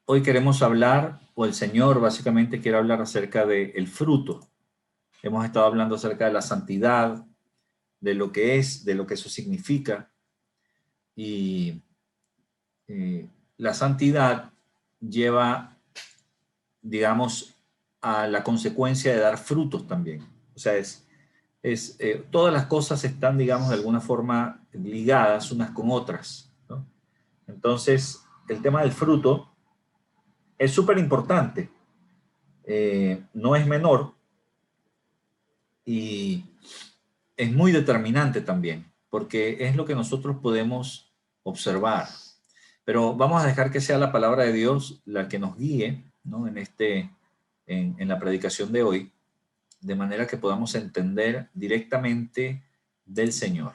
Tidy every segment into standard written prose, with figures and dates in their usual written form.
Hoy queremos hablar, o el Señor básicamente quiere hablar acerca del fruto. Hemos estado hablando acerca de la santidad, de lo que es, de lo que eso significa. Y la santidad lleva, digamos, a la consecuencia de dar frutos también. O sea, todas las cosas están, digamos, de alguna forma ligadas unas con otras, ¿no? Entonces, el tema del fruto es súper importante. No es menor y es muy determinante también, porque es lo que nosotros podemos observar. Pero vamos a dejar que sea la palabra de Dios la que nos guíe, ¿no? en la predicación de hoy, de manera que podamos entender directamente del Señor.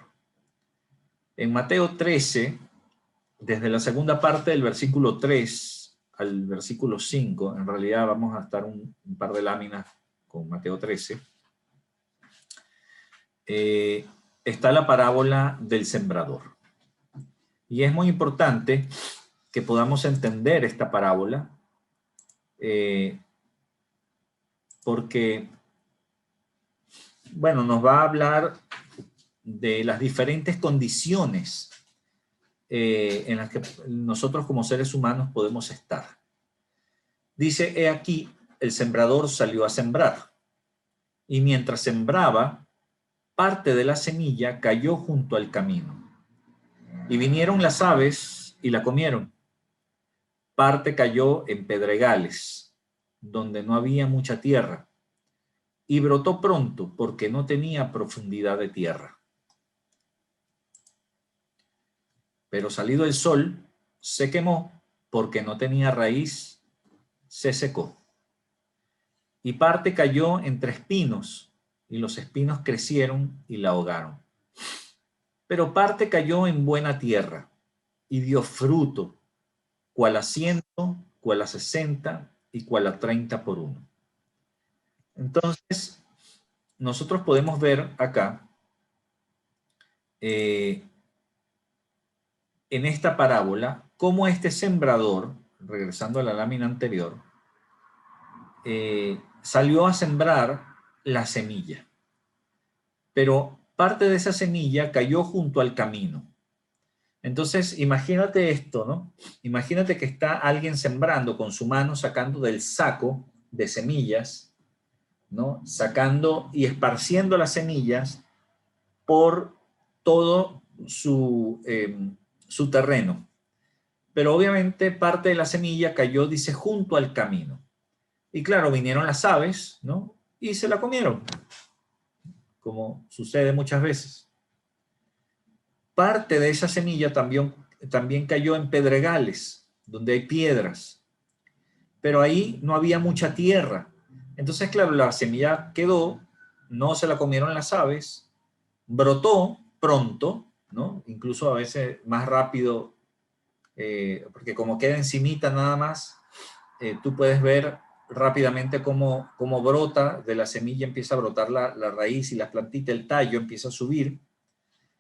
En Mateo 13, desde la segunda parte del versículo 3 al versículo 5, en realidad vamos a estar un par de láminas con Mateo 13, está la parábola del sembrador. Y es muy importante que podamos entender esta parábola porque, bueno, nos va a hablar de las diferentes condiciones en las que nosotros como seres humanos podemos estar. Dice, he aquí, el sembrador salió a sembrar, y mientras sembraba, parte de la semilla cayó junto al camino, y vinieron las aves y la comieron. Parte cayó en pedregales, donde no había mucha tierra, y brotó pronto porque no tenía profundidad de tierra. Pero salido el sol, se quemó porque no tenía raíz, se secó. Y parte cayó entre espinos, y los espinos crecieron y la ahogaron. Pero parte cayó en buena tierra, y dio fruto, cual a 100, cual a 60 y cual a 30 por uno. Entonces, nosotros podemos ver acá, en esta parábola, cómo este sembrador, regresando a la lámina anterior, salió a sembrar la semilla. Pero parte de esa semilla cayó junto al camino. Entonces, imagínate esto, ¿no? Imagínate que está alguien sembrando con su mano, sacando del saco de semillas, ¿no? Sacando y esparciendo las semillas por todo su terreno. Pero obviamente parte de la semilla cayó, dice, junto al camino. Y claro, vinieron las aves, ¿no? Y se la comieron, como sucede muchas veces. Parte de esa semilla también cayó en pedregales, donde hay piedras. Pero ahí no había mucha tierra. Entonces, claro, la semilla quedó, no se la comieron las aves, brotó pronto, ¿no? Incluso a veces más rápido, porque como queda encimita nada más, tú puedes ver rápidamente cómo brota de la semilla, empieza a brotar la raíz y la plantita, el tallo empieza a subir.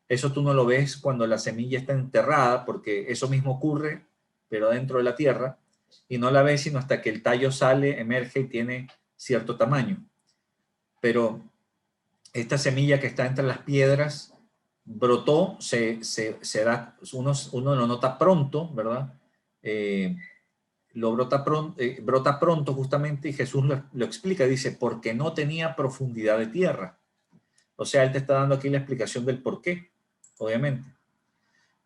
Eso tú no lo ves cuando la semilla está enterrada, porque eso mismo ocurre, pero dentro de la tierra, y no la ves sino hasta que el tallo sale, emerge y tiene cierto tamaño. Pero esta semilla que está entre las piedras brotó, se da, uno lo nota pronto, ¿verdad? Brota pronto justamente, y Jesús lo explica, dice, porque no tenía profundidad de tierra. O sea, él te está dando aquí la explicación del por qué, obviamente.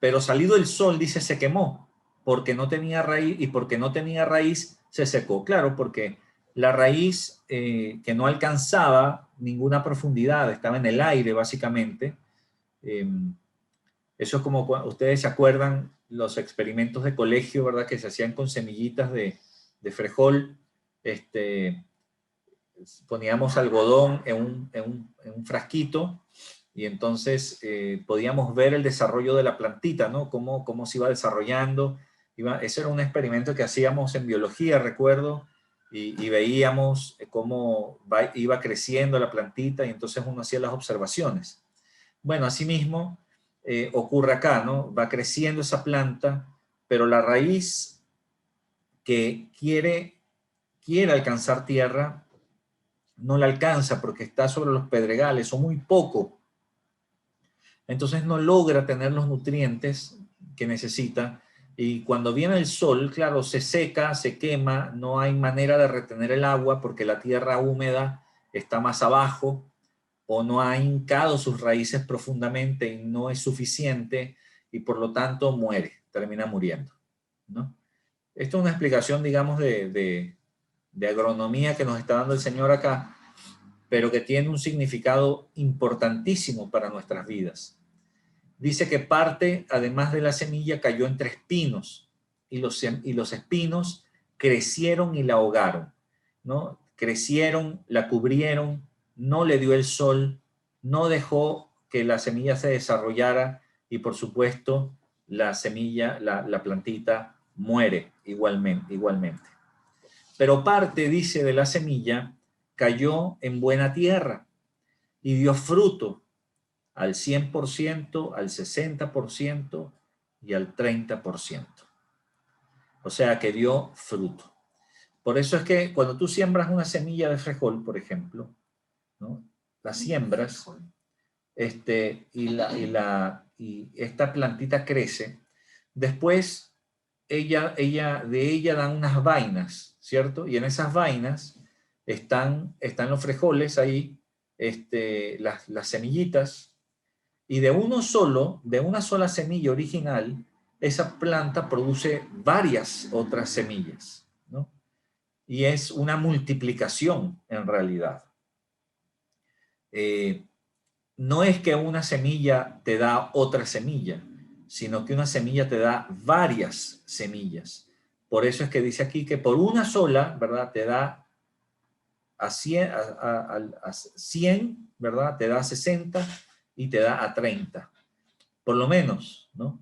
Pero salido el sol, dice, se quemó, porque no tenía raíz, y porque no tenía raíz, se secó. Claro, porque la raíz que no alcanzaba ninguna profundidad, estaba en el aire básicamente. Eso es como ustedes se acuerdan los experimentos de colegio, ¿verdad? Que se hacían con semillitas de frijol. Poníamos algodón en un frasquito y entonces podíamos ver el desarrollo de la plantita, ¿no? Cómo se iba desarrollando. Ese era un experimento que hacíamos en biología, recuerdo, y veíamos cómo iba creciendo la plantita y entonces uno hacía las observaciones. Bueno, asimismo ocurre acá, ¿no? Va creciendo esa planta, pero la raíz que quiere alcanzar tierra, no la alcanza porque está sobre los pedregales o muy poco. Entonces no logra tener los nutrientes que necesita. Y cuando viene el sol, claro, se seca, se quema, no hay manera de retener el agua porque la tierra húmeda está más abajo o no ha hincado sus raíces profundamente y no es suficiente y por lo tanto muere, termina muriendo, ¿no? Esto es una explicación, digamos, de agronomía que nos está dando el Señor acá, pero que tiene un significado importantísimo para nuestras vidas. Dice que parte, además de la semilla, cayó entre espinos y los espinos crecieron y la ahogaron, ¿no? Crecieron, la cubrieron, no le dio el sol, no dejó que la semilla se desarrollara y por supuesto la semilla, la plantita muere igualmente. Pero parte, dice, de la semilla cayó en buena tierra y dio fruto al 100%, al 60% y al 30%. O sea que dio fruto. Por eso es que cuando tú siembras una semilla de frijol, por ejemplo, ¿no? La siembras y esta plantita crece, después de ella dan unas vainas, ¿cierto? Y en esas vainas están los frijoles ahí, las semillitas, y de una sola semilla original, esa planta produce varias otras semillas, ¿no? Y es una multiplicación en realidad. No es que una semilla te da otra semilla, sino que una semilla te da varias semillas. Por eso es que dice aquí que por una sola, ¿verdad? Te da a 100, ¿verdad? Te da 60 y te da a 30. Por lo menos, ¿no?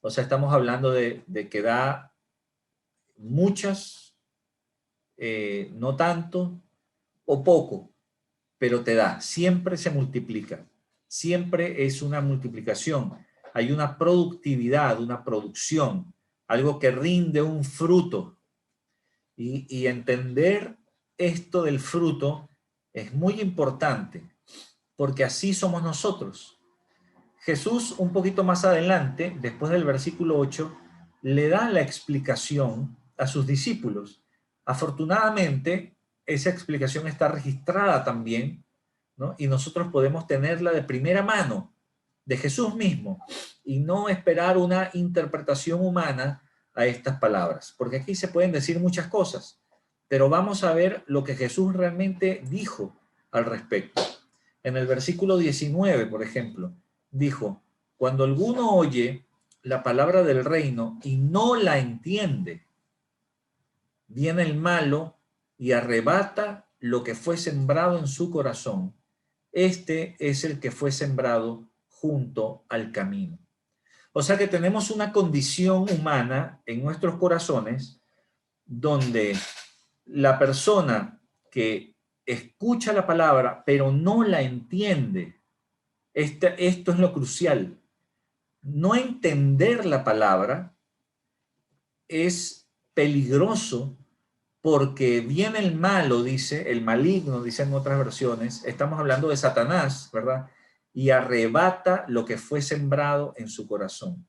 O sea, estamos hablando de que da muchas, no tanto o poco, pero te da, siempre se multiplica, siempre es una multiplicación, hay una productividad, una producción, algo que rinde un fruto. Y entender esto del fruto es muy importante, porque así somos nosotros. Jesús, un poquito más adelante, después del versículo 8, le da la explicación a sus discípulos. Afortunadamente, esa explicación está registrada también, ¿no? Y nosotros podemos tenerla de primera mano, de Jesús mismo, y no esperar una interpretación humana a estas palabras, porque aquí se pueden decir muchas cosas, pero vamos a ver lo que Jesús realmente dijo al respecto. En el versículo 19, por ejemplo, dijo, cuando alguno oye la palabra del reino y no la entiende, viene el malo y arrebata lo que fue sembrado en su corazón. Este es el que fue sembrado junto al camino. O sea que tenemos una condición humana en nuestros corazones donde la persona que escucha la palabra pero no la entiende, esto es lo crucial. No entender la palabra es peligroso porque viene el malo, dice, el maligno, dicen en otras versiones, estamos hablando de Satanás, ¿verdad? Y arrebata lo que fue sembrado en su corazón.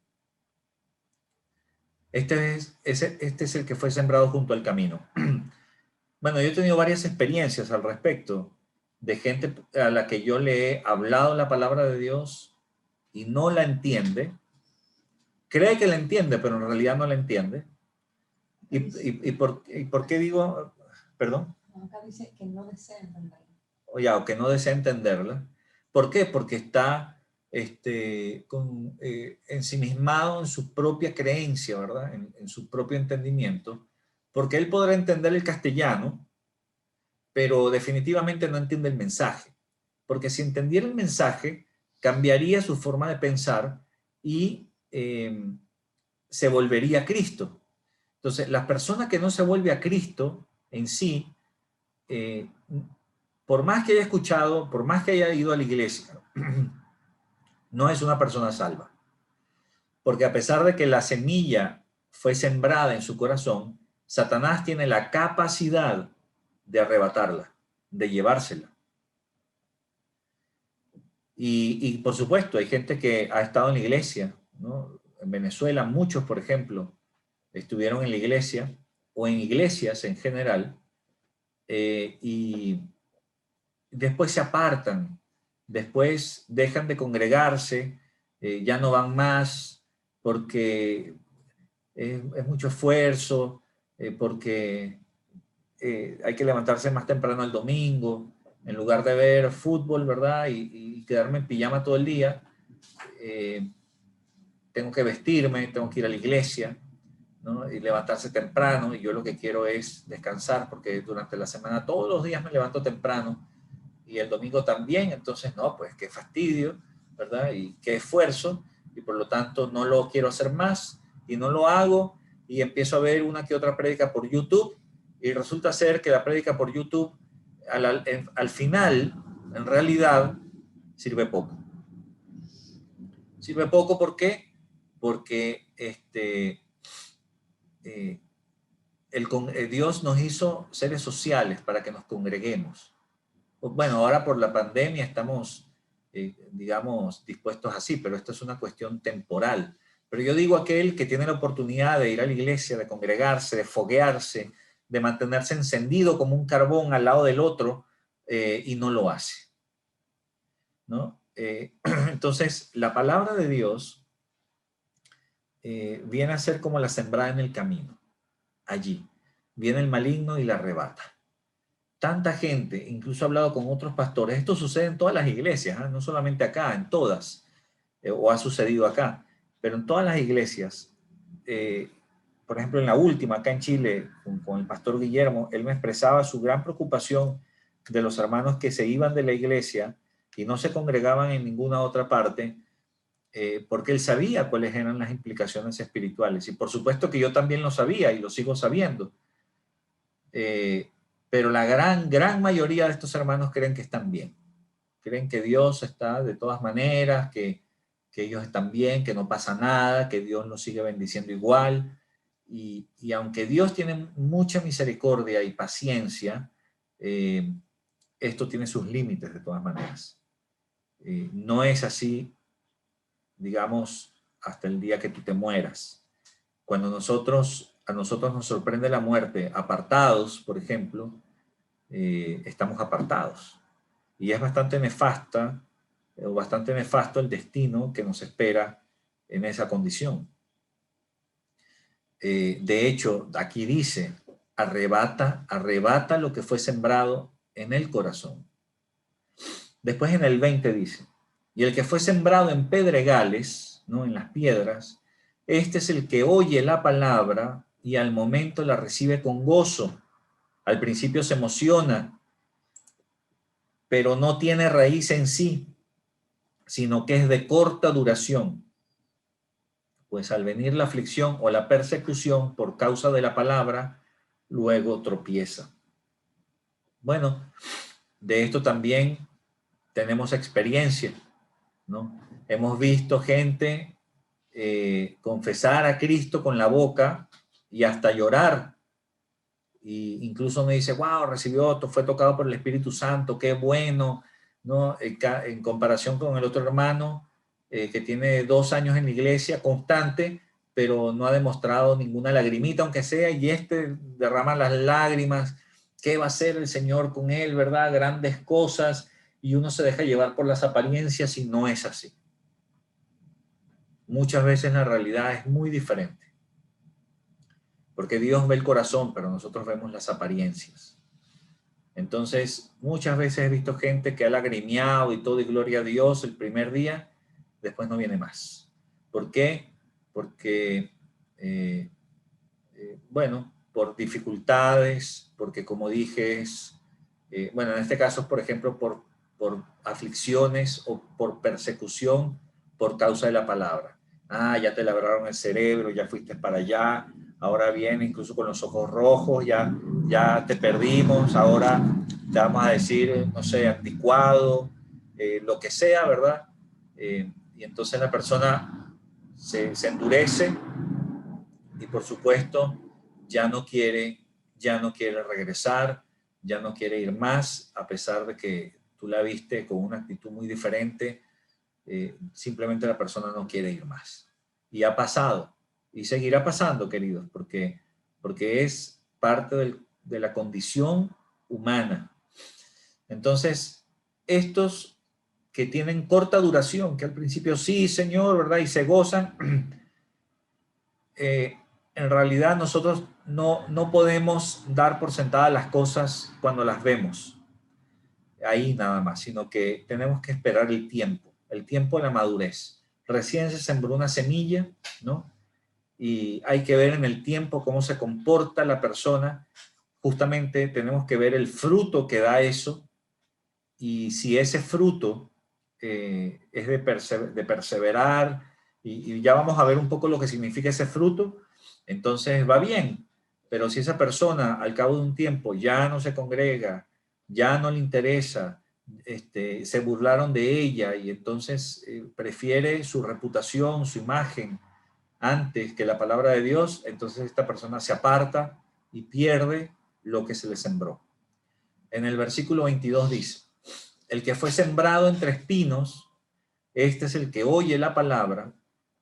Este es el que fue sembrado junto al camino. Bueno, yo he tenido varias experiencias al respecto de gente a la que yo le he hablado la palabra de Dios y no la entiende. Cree que la entiende, pero en realidad no la entiende. ¿Y por qué digo, perdón? Acá dice que no desea entenderla. O que no desea entenderla. ¿Por qué? Porque está ensimismado en su propia creencia, ¿verdad? En su propio entendimiento. Porque él podrá entender el castellano, pero definitivamente no entiende el mensaje. Porque si entendiera el mensaje, cambiaría su forma de pensar y se volvería a Cristo. Entonces, la persona que no se vuelve a Cristo en sí, por más que haya escuchado, por más que haya ido a la iglesia, no es una persona salva. Porque a pesar de que la semilla fue sembrada en su corazón, Satanás tiene la capacidad de arrebatarla, de llevársela. Y por supuesto, hay gente que ha estado en la iglesia, ¿no? En Venezuela, muchos, por ejemplo, estuvieron en la iglesia o en iglesias en general, y después se apartan, después dejan de congregarse, ya no van más porque es mucho esfuerzo, porque hay que levantarse más temprano el domingo, en lugar de ver fútbol, ¿verdad? Y quedarme en pijama todo el día. Tengo que vestirme, tengo que ir a la iglesia, ¿no? Y levantarse temprano, y yo lo que quiero es descansar, porque durante la semana todos los días me levanto temprano, y el domingo también, entonces no, pues qué fastidio, ¿verdad? Y qué esfuerzo, y por lo tanto no lo quiero hacer más, y no lo hago, y empiezo a ver una que otra prédica por YouTube, y resulta ser que la prédica por YouTube, al final, en realidad, sirve poco. Sirve poco, ¿por qué? Porque Dios nos hizo seres sociales para que nos congreguemos. Bueno, ahora por la pandemia estamos, digamos, dispuestos así, pero esto es una cuestión temporal. Pero yo digo aquel que tiene la oportunidad de ir a la iglesia, de congregarse, de foguearse, de mantenerse encendido como un carbón al lado del otro, y no lo hace, ¿no? Entonces, la palabra de Dios viene a ser como la sembrada en el camino. Allí viene el maligno y la arrebata. Tanta gente, incluso he hablado con otros pastores, esto sucede en todas las iglesias, ¿eh? No solamente acá, en todas, o ha sucedido acá, pero en todas las iglesias. Por ejemplo, en la última, acá en Chile, con el pastor Guillermo, él me expresaba su gran preocupación de los hermanos que se iban de la iglesia y no se congregaban en ninguna otra parte, porque él sabía cuáles eran las implicaciones espirituales. Y por supuesto que yo también lo sabía y lo sigo sabiendo. Pero la gran mayoría de estos hermanos creen que están bien. Creen que Dios está de todas maneras, que ellos están bien, que no pasa nada, que Dios los sigue bendiciendo igual. Y aunque Dios tiene mucha misericordia y paciencia, esto tiene sus límites de todas maneras. No es así, digamos, hasta el día que tú te mueras. Cuando a nosotros nos sorprende la muerte, apartados, por ejemplo, estamos apartados. Y es bastante nefasta, o bastante nefasto el destino que nos espera en esa condición. De hecho, aquí dice, arrebata lo que fue sembrado en el corazón. Después en el 20 dice, y el que fue sembrado en pedregales, ¿no? En las piedras, este es el que oye la palabra y al momento la recibe con gozo. Al principio se emociona, pero no tiene raíz en sí, sino que es de corta duración. Pues al venir la aflicción o la persecución por causa de la palabra, luego tropieza. Bueno, de esto también tenemos experiencia, ¿no? Hemos visto gente confesar a Cristo con la boca y hasta llorar. Y incluso me dice, wow, fue tocado por el Espíritu Santo, qué bueno, ¿no? En comparación con el otro hermano que tiene 2 años en la iglesia constante, pero no ha demostrado ninguna lagrimita, aunque sea, y derrama las lágrimas. ¿Qué va a hacer el Señor con él, verdad? Grandes cosas, y uno se deja llevar por las apariencias y no es así. Muchas veces la realidad es muy diferente. Porque Dios ve el corazón, pero nosotros vemos las apariencias. Entonces, muchas veces he visto gente que ha lagrimeado y todo, y gloria a Dios el primer día, después no viene más. ¿Por qué? Porque, bueno, por dificultades, porque como dije, bueno, en este caso, por ejemplo, por aflicciones o por persecución por causa de la palabra. Ah, ya te labraron el cerebro, ya fuiste para allá, ahora viene incluso con los ojos rojos, ya te perdimos, ahora te vamos a decir, no sé, anticuado, lo que sea, ¿verdad? Y entonces la persona se endurece y por supuesto ya no quiere regresar, ya no quiere ir más, a pesar de que tú la viste con una actitud muy diferente. Simplemente la persona no quiere ir más. Y ha pasado, y seguirá pasando, queridos, porque es parte de la condición humana. Entonces, estos que tienen corta duración, que al principio sí, Señor, ¿verdad? Y se gozan, en realidad nosotros no podemos dar por sentadas las cosas cuando las vemos, ahí nada más, sino que tenemos que esperar el tiempo de la madurez. Recién se sembró una semilla, ¿no? Y hay que ver en el tiempo cómo se comporta la persona. Justamente tenemos que ver el fruto que da eso, y si ese fruto es de perseverar, y ya vamos a ver un poco lo que significa ese fruto, entonces va bien. Pero si esa persona al cabo de un tiempo ya no se congrega, ya no le interesa, se burlaron de ella, y entonces prefiere su reputación, su imagen, antes que la palabra de Dios, entonces esta persona se aparta y pierde lo que se le sembró. En el versículo 22 dice: el que fue sembrado entre espinos, este es el que oye la palabra,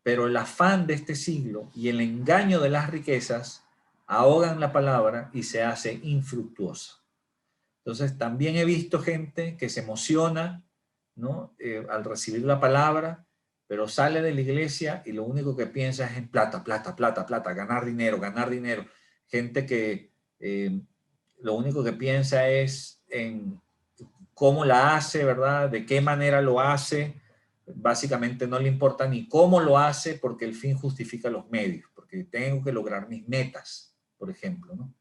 pero el afán de este siglo y el engaño de las riquezas ahogan la palabra y se hace infructuosa. Entonces también he visto gente que se emociona, ¿no? Al recibir la palabra, pero sale de la iglesia y lo único que piensa es en plata, plata, plata, plata, ganar dinero, ganar dinero. Gente que lo único que piensa es en cómo la hace, ¿verdad? De qué manera lo hace. Básicamente no le importa ni cómo lo hace, porque el fin justifica los medios, porque tengo que lograr mis metas, por ejemplo, ¿no?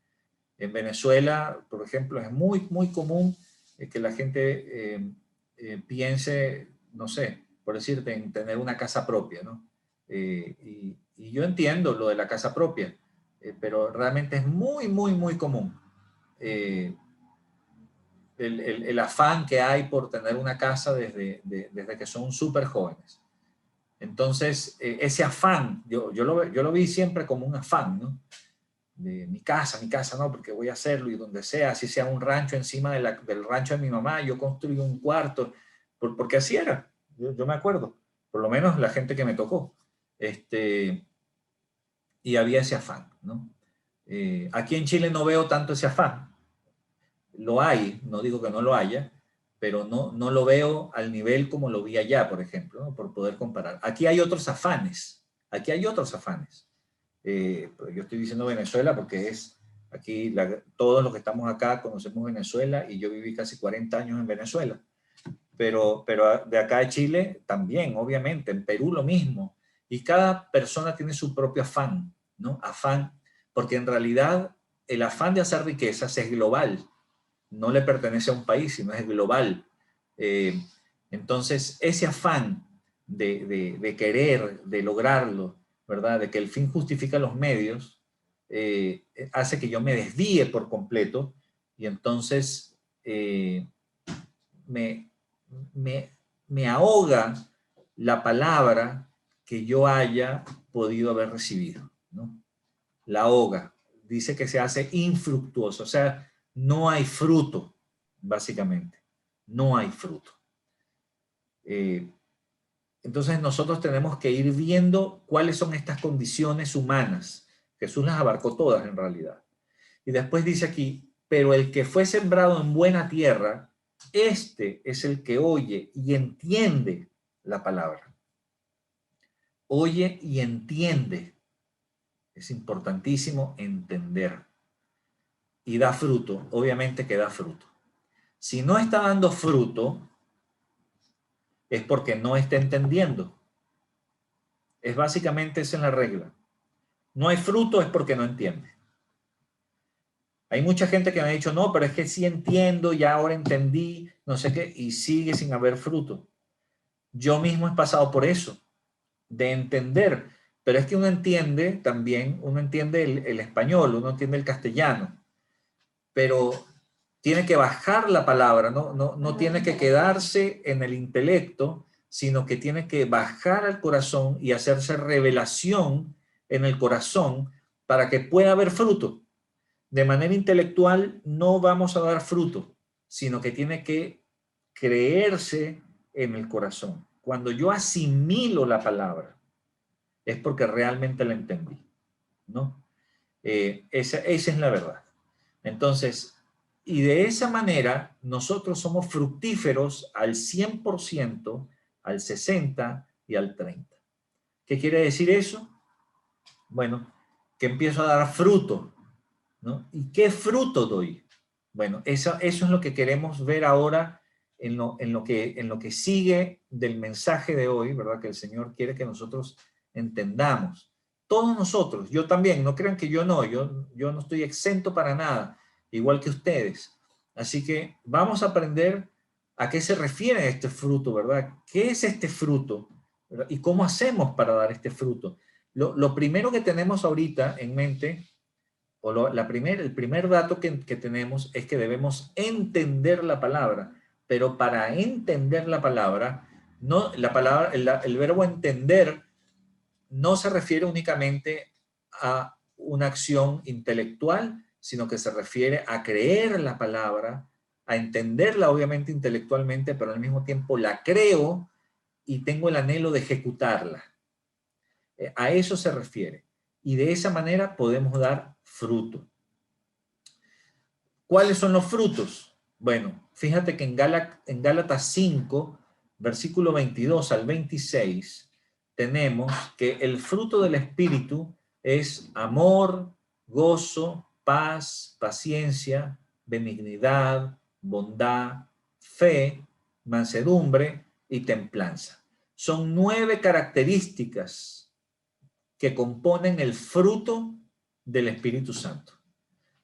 En Venezuela, por ejemplo, es muy, muy común que la gente piense, no sé, por decirte, en tener una casa propia, ¿no? Y yo entiendo lo de la casa propia, pero realmente es muy, muy, muy común el afán que hay por tener una casa desde que son súper jóvenes. Entonces, ese afán, yo lo vi siempre como un afán, ¿no? De mi casa, no, porque voy a hacerlo, y donde sea, así sea un rancho encima del rancho de mi mamá, yo construyo un cuarto, porque así era, yo me acuerdo, por lo menos la gente que me tocó, y había ese afán, ¿no? Aquí en Chile no veo tanto ese afán, lo hay, no digo que no lo haya, pero no lo veo al nivel como lo vi allá, por ejemplo, ¿no? Por poder comparar. Aquí hay otros afanes, pues yo estoy diciendo Venezuela porque es aquí, todos los que estamos acá conocemos Venezuela, y yo viví casi 40 años en Venezuela. Pero de acá de Chile también, obviamente, en Perú lo mismo. Y cada persona tiene su propio afán, ¿no? Afán, porque en realidad el afán de hacer riquezas es global, no le pertenece a un país, sino es global. Entonces, ese afán de querer, de lograrlo, ¿verdad? De que el fin justifica los medios, hace que yo me desvíe por completo, y entonces me, me ahoga la palabra que yo haya podido haber recibido, ¿no? La ahoga. Dice que se hace infructuoso, o sea, no hay fruto, básicamente. No hay fruto. Entonces nosotros tenemos que ir viendo cuáles son estas condiciones humanas. Jesús las abarcó todas en realidad. Y después dice aquí: pero el que fue sembrado en buena tierra, este es el que oye y entiende la palabra. Oye y entiende. Es importantísimo entender. Y da fruto, obviamente que da fruto. Si no está dando fruto, es porque no está entendiendo. Es básicamente esa es la regla. No hay fruto es porque no entiende. Hay mucha gente que me ha dicho: no, pero es que sí entiendo, ya ahora entendí, no sé qué, y sigue sin haber fruto. Yo mismo he pasado por eso, de entender, pero es que uno entiende también, uno entiende el español, uno entiende el castellano, pero tiene que bajar la palabra, no tiene que quedarse en el intelecto, sino que tiene que bajar al corazón y hacerse revelación en el corazón para que pueda haber fruto. De manera intelectual no vamos a dar fruto, sino que tiene que creerse en el corazón. Cuando yo asimilo la palabra, es porque realmente la entendí, ¿no? Esa es la verdad. Entonces, y de esa manera nosotros somos fructíferos al 100%, al 60% y al 30%. ¿Qué quiere decir eso? Bueno, que empiezo a dar fruto, ¿no? ¿Y qué fruto doy? Bueno, eso es lo que queremos ver ahora en lo que sigue del mensaje de hoy, ¿verdad? Que el Señor quiere que nosotros entendamos. Todos nosotros, yo también, no crean que yo no estoy exento para nada, igual que ustedes. Así que vamos a aprender a qué se refiere este fruto, ¿verdad? ¿Qué es este fruto? ¿Verdad? ¿Y cómo hacemos para dar este fruto? Lo primero que tenemos ahorita en mente, el primer dato que tenemos es que debemos entender la palabra, pero para entender la palabra, no, la palabra, el verbo entender no se refiere únicamente a una acción intelectual, sino que se refiere a creer la palabra, a entenderla obviamente intelectualmente, pero al mismo tiempo la creo y tengo el anhelo de ejecutarla. A eso se refiere. Y de esa manera podemos dar fruto. ¿Cuáles son los frutos? Bueno, fíjate que en Gálatas 5, versículo 22 al 26, tenemos que el fruto del Espíritu es amor, gozo, paz, paciencia, benignidad, bondad, fe, mansedumbre y templanza. Son 9 características que componen el fruto del Espíritu Santo.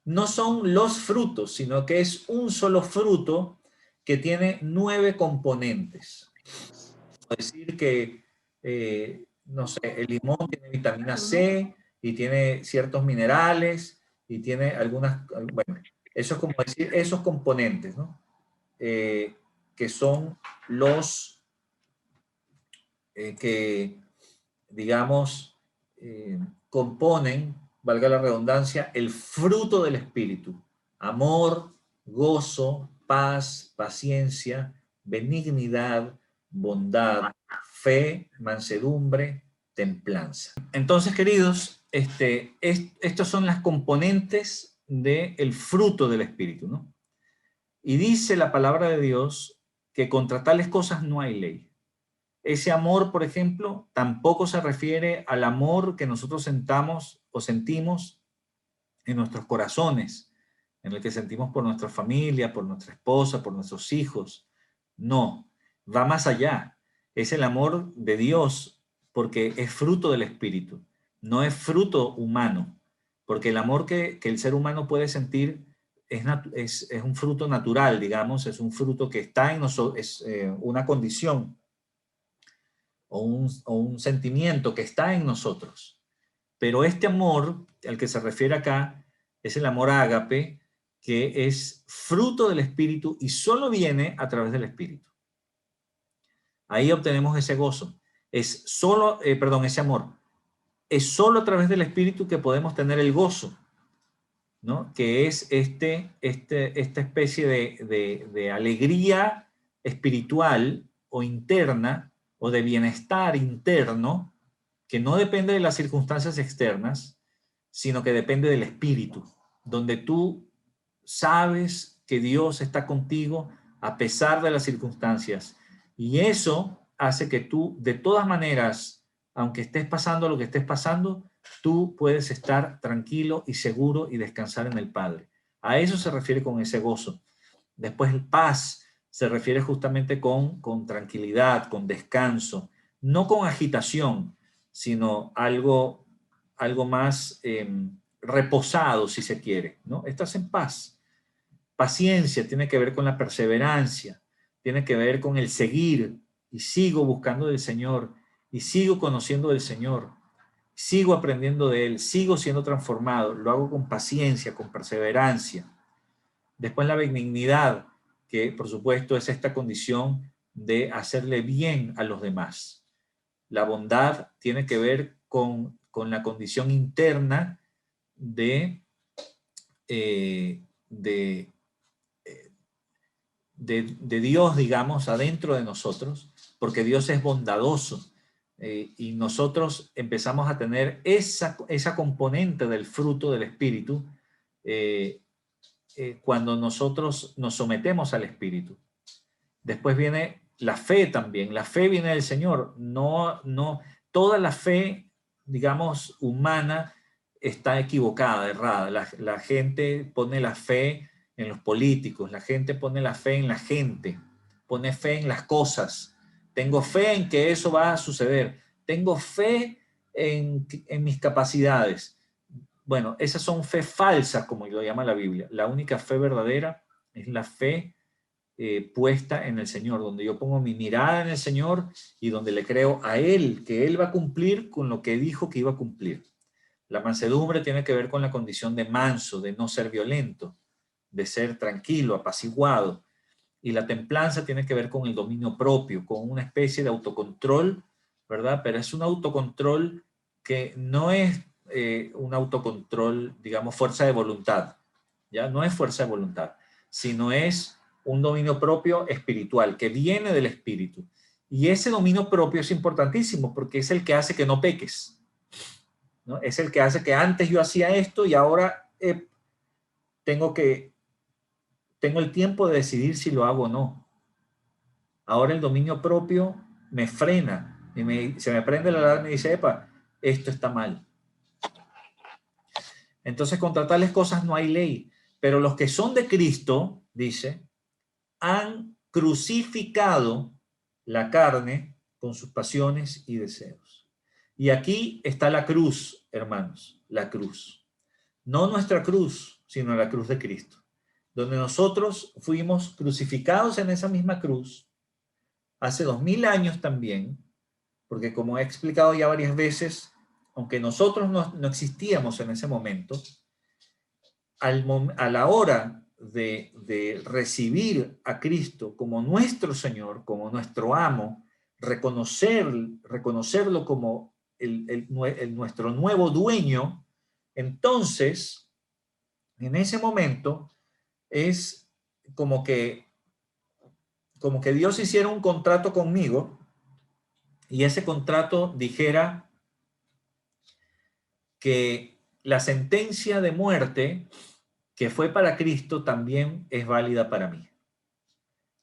No son los frutos, sino que es un solo fruto que tiene 9 componentes. Es decir que, no sé, el limón tiene vitamina C y tiene ciertos minerales y tiene algunas, bueno, eso es como decir, esos componentes, ¿no? Que son los que, digamos, componen, valga la redundancia, el fruto del Espíritu. Amor, gozo, paz, paciencia, benignidad, bondad, fe, mansedumbre, templanza. Entonces, queridos, estos son las componentes del fruto del Espíritu, ¿no? Y dice la palabra de Dios que contra tales cosas no hay ley. Ese amor, por ejemplo, tampoco se refiere al amor que nosotros sentamos o sentimos en nuestros corazones, en el que sentimos por nuestra familia, por nuestra esposa, por nuestros hijos. No, va más allá. Es el amor de Dios porque es fruto del Espíritu, no es fruto humano, porque el amor que el ser humano puede sentir es un fruto natural, digamos, es un fruto que está en nosotros, es una condición o un sentimiento que está en nosotros. Pero este amor al que se refiere acá es el amor ágape, que es fruto del Espíritu y solo viene a través del Espíritu. Ahí obtenemos ese gozo. Es solo, ese amor. Es solo a través del Espíritu que podemos tener el gozo, ¿no? Que es esta especie de alegría espiritual o interna o de bienestar interno que no depende de las circunstancias externas, sino que depende del Espíritu, donde tú sabes que Dios está contigo a pesar de las circunstancias. Y eso hace que tú, de todas maneras, aunque estés pasando lo que estés pasando, tú puedes estar tranquilo y seguro y descansar en el Padre. A eso se refiere con ese gozo. Después el paz se refiere justamente con tranquilidad, con descanso, no con agitación, sino algo más reposado, si se quiere, ¿no? Estás en paz. Paciencia tiene que ver con la perseverancia, tiene que ver con el seguir, y sigo buscando del Señor, y sigo conociendo del Señor, sigo aprendiendo de Él, sigo siendo transformado, lo hago con paciencia, con perseverancia. Después la benignidad, que por supuesto es esta condición de hacerle bien a los demás. La bondad tiene que ver con la condición interna de, de, de Dios, digamos, adentro de nosotros, porque Dios es bondadoso. Y nosotros empezamos a tener esa componente del fruto del Espíritu cuando nosotros nos sometemos al Espíritu. Después viene la fe también. La fe viene del Señor. No, toda la fe, digamos, humana está equivocada, errada. La gente pone la fe en los políticos, la gente pone la fe en la gente, pone fe en las cosas. Tengo fe en que eso va a suceder. Tengo fe en mis capacidades. Bueno, esas son fe falsas, como lo llama la Biblia. La única fe verdadera es la fe puesta en el Señor, donde yo pongo mi mirada en el Señor y donde le creo a Él, que Él va a cumplir con lo que dijo que iba a cumplir. La mansedumbre tiene que ver con la condición de manso, de no ser violento, de ser tranquilo, apaciguado. Y la templanza tiene que ver con el dominio propio, con una especie de autocontrol, ¿verdad? Pero es un autocontrol que no es un autocontrol, digamos, fuerza de voluntad, ¿ya? No es fuerza de voluntad, sino es un dominio propio espiritual, que viene del espíritu. Y ese dominio propio es importantísimo porque es el que hace que no peques, ¿no? Es el que hace que antes yo hacía esto y ahora tengo el tiempo de decidir si lo hago o no. Ahora el dominio propio me frena y se me prende la alarma y dice, epa, esto está mal. Entonces, contra tales cosas no hay ley. Pero los que son de Cristo, dice, han crucificado la carne con sus pasiones y deseos. Y aquí está la cruz, hermanos, la cruz. No nuestra cruz, sino la cruz de Cristo, donde nosotros fuimos crucificados en esa misma cruz hace 2000 años también, porque como he explicado ya varias veces, aunque nosotros no existíamos en ese momento, a la hora de recibir a Cristo como nuestro Señor, como nuestro amo, reconocerlo como nuestro nuevo dueño, entonces, en ese momento, es como que, como que Dios hiciera un contrato conmigo y ese contrato dijera que la sentencia de muerte que fue para Cristo también es válida para mí.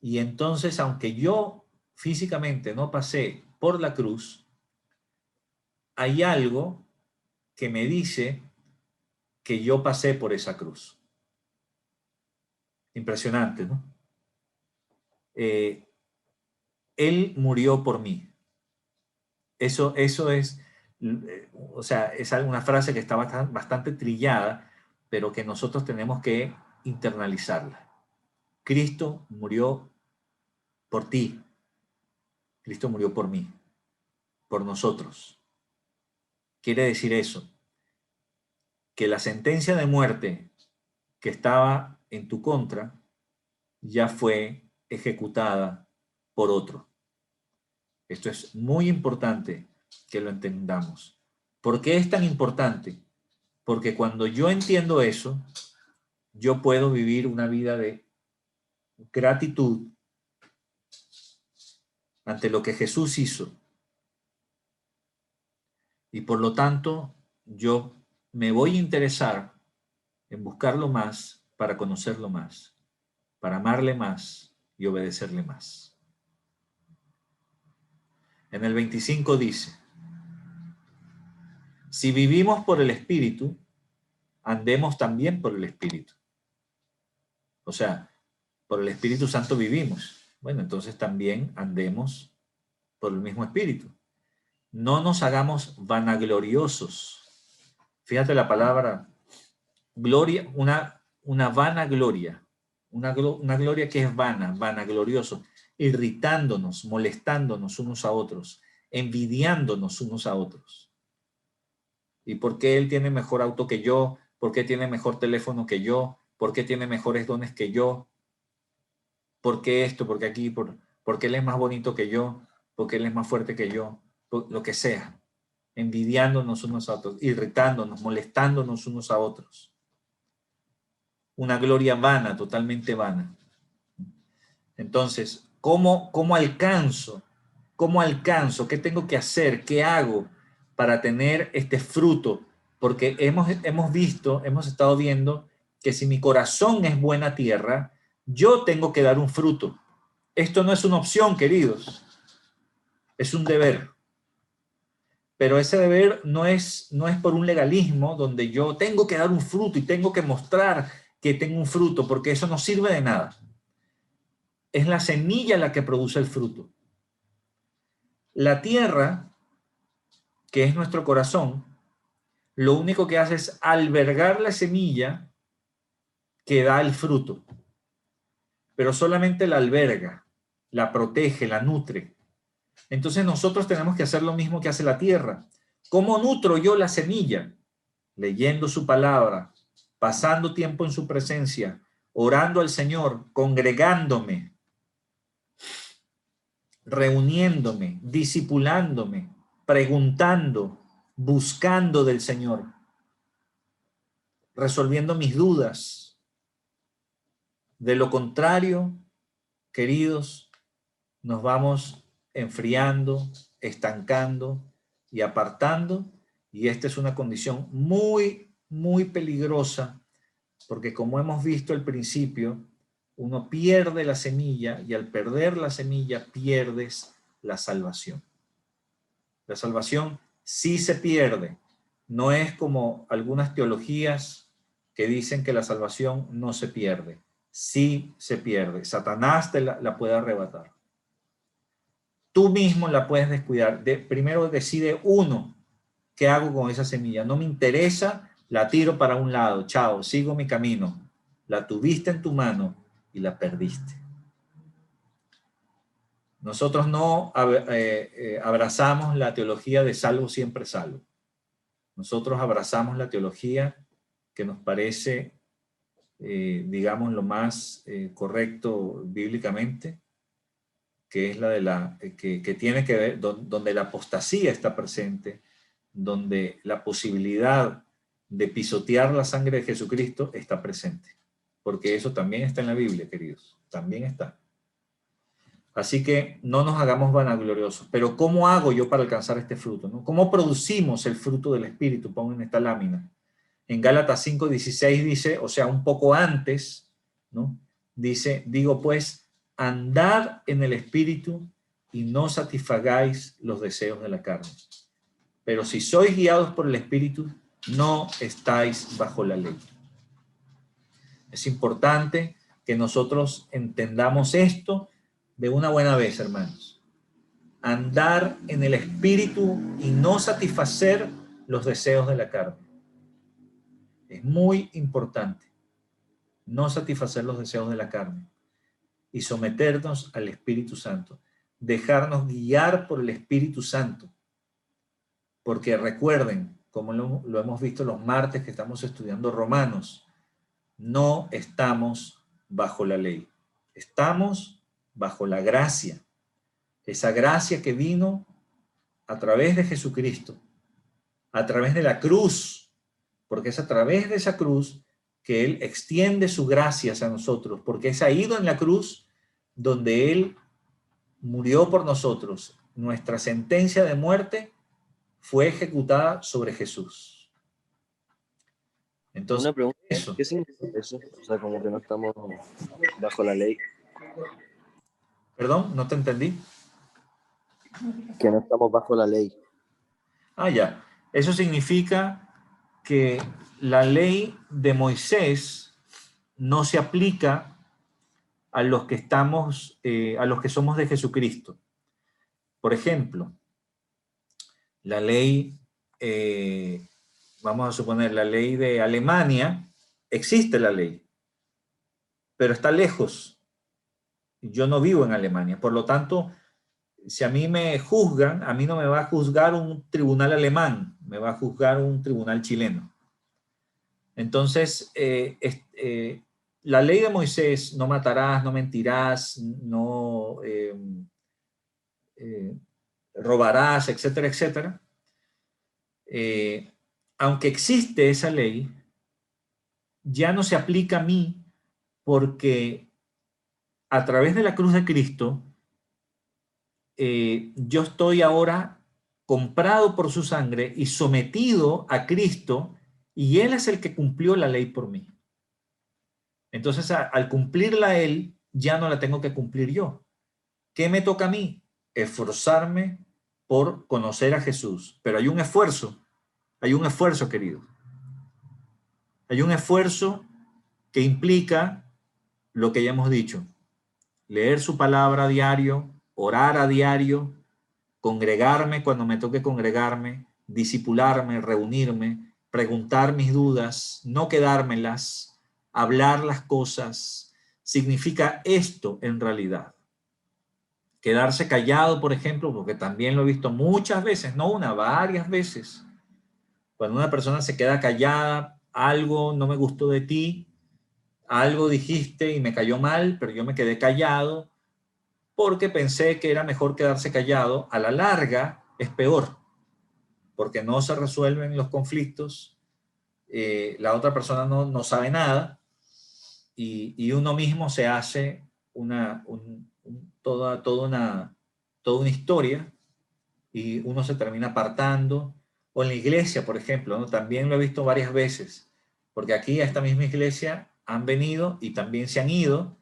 Y entonces, aunque yo físicamente no pasé por la cruz, hay algo que me dice que yo pasé por esa cruz. Impresionante, ¿no? Él murió por mí. Eso es, o sea, es una frase que está bastante trillada, pero que nosotros tenemos que internalizarla. Cristo murió por ti. Cristo murió por mí, por nosotros. Quiere decir eso, que la sentencia de muerte que estaba en tu contra ya fue ejecutada por otro. Esto es muy importante que lo entendamos. ¿Por qué es tan importante? Porque cuando yo entiendo eso, yo puedo vivir una vida de gratitud ante lo que Jesús hizo. Y por lo tanto, yo me voy a interesar en buscarlo más para conocerlo más, para amarle más y obedecerle más. En el 25 dice, si vivimos por el Espíritu, andemos también por el Espíritu. O sea, por el Espíritu Santo vivimos. Bueno, entonces también andemos por el mismo Espíritu. No nos hagamos vanagloriosos. Fíjate la palabra gloria, una vanagloria, una gloria que es vana, vanaglorioso, irritándonos, molestándonos unos a otros, envidiándonos unos a otros. ¿Y por qué él tiene mejor auto que yo? ¿Por qué tiene mejor teléfono que yo? ¿Por qué tiene mejores dones que yo? ¿Por qué esto? ¿Por qué aquí? ¿Por qué él es más bonito que yo? ¿Por qué él es más fuerte que yo? Por lo que sea. envidiándonos unos a otros, irritándonos, molestándonos unos a otros. Una gloria vana, totalmente vana. Entonces, ¿cómo alcanzo? ¿Cómo alcanzo? ¿Qué tengo que hacer? ¿Qué hago para tener este fruto? Porque hemos estado viendo que si mi corazón es buena tierra, yo tengo que dar un fruto. Esto no es una opción, queridos, es un deber. Pero ese deber no es por un legalismo donde yo tengo que dar un fruto y tengo que mostrar que tengo un fruto, porque eso no sirve de nada. Es la semilla la que produce el fruto. La tierra, que es nuestro corazón, lo único que hace es albergar la semilla que da el fruto, pero solamente la alberga, la protege, la nutre. Entonces nosotros tenemos que hacer lo mismo que hace la tierra. ¿Cómo nutro yo la semilla? Leyendo su palabra, pasando tiempo en su presencia, orando al Señor, congregándome, reuniéndome, discipulándome, preguntando, buscando del Señor, resolviendo mis dudas. De lo contrario, queridos, nos vamos enfriando, estancando y apartando, y esta es una condición muy, muy peligrosa, porque como hemos visto al principio, uno pierde la semilla y al perder la semilla pierdes la salvación. La salvación sí se pierde. No es como algunas teologías que dicen que la salvación no se pierde. Sí se pierde. Satanás la puede arrebatar. Tú mismo la puedes descuidar. Primero decide uno, ¿qué hago con esa semilla? No me interesa, la tiro para un lado. Chao, sigo mi camino. La tuviste en tu mano y la perdiste. Nosotros no abrazamos la teología de salvo siempre salvo. Nosotros abrazamos la teología que nos parece, digamos, lo más correcto bíblicamente, que es la de que tiene que ver, donde la apostasía está presente, donde la posibilidad de pisotear la sangre de Jesucristo está presente. Porque eso también está en la Biblia, queridos. También está. Así que no nos hagamos vanagloriosos. Pero ¿cómo hago yo para alcanzar este fruto? ¿No? ¿Cómo producimos el fruto del Espíritu? Pongo en esta lámina. En Gálatas 5:16 dice, o sea, un poco antes, ¿no? Dice, digo pues, andad en el Espíritu y no satisfagáis los deseos de la carne. Pero si sois guiados por el Espíritu, no estáis bajo la ley. Es importante que nosotros entendamos esto de una buena vez, hermanos. Andar en el Espíritu y no satisfacer los deseos de la carne. Es muy importante no satisfacer los deseos de la carne y someternos al Espíritu Santo. Dejarnos guiar por el Espíritu Santo. Porque recuerden, como lo hemos visto los martes que estamos estudiando Romanos, no estamos bajo la ley. Estamos bajo la gracia. Esa gracia que vino a través de Jesucristo, a través de la cruz, porque es a través de esa cruz que Él extiende su gracia a nosotros, porque es ahí en la cruz donde Él murió por nosotros. Nuestra sentencia de muerte fue ejecutada sobre Jesús. Entonces, una pregunta, eso. ¿qué significa eso? O sea, como que no estamos bajo la ley. Perdón, no te entendí. Que no estamos bajo la ley. Ah, ya. Eso significa que la ley de Moisés no se aplica a los que estamos, a los que somos de Jesucristo. Por ejemplo, la ley, vamos a suponer, la ley de Alemania, existe la ley, pero está lejos. Yo no vivo en Alemania, por lo tanto, si a mí me juzgan, a mí no me va a juzgar un tribunal alemán, me va a juzgar un tribunal chileno. Entonces, la ley de Moisés, no matarás, no mentirás, no robarás, etcétera, etcétera, aunque existe esa ley, ya no se aplica a mí porque a través de la cruz de Cristo, yo estoy ahora comprado por su sangre y sometido a Cristo, y Él es el que cumplió la ley por mí. Entonces, al cumplirla Él, ya no la tengo que cumplir yo. ¿Qué me toca a mí? Esforzarme por conocer a Jesús. Pero hay un esfuerzo, querido. Hay un esfuerzo que implica lo que ya hemos dicho: leer su palabra a diario, orar a diario, congregarme cuando me toque congregarme, disipularme, reunirme, preguntar mis dudas, no quedármelas, hablar las cosas. Significa esto en realidad. Quedarse callado, por ejemplo, porque también lo he visto muchas veces, no una, varias veces. Cuando una persona se queda callada, algo no me gustó de ti, algo dijiste y me cayó mal, pero yo me quedé callado porque pensé que era mejor quedarse callado. A la larga es peor, porque no se resuelven los conflictos, la otra persona no sabe nada, y uno mismo se hace toda una historia, y uno se termina apartando. O en la iglesia, por ejemplo, ¿no? También lo he visto varias veces, porque aquí a esta misma iglesia han venido y también se han ido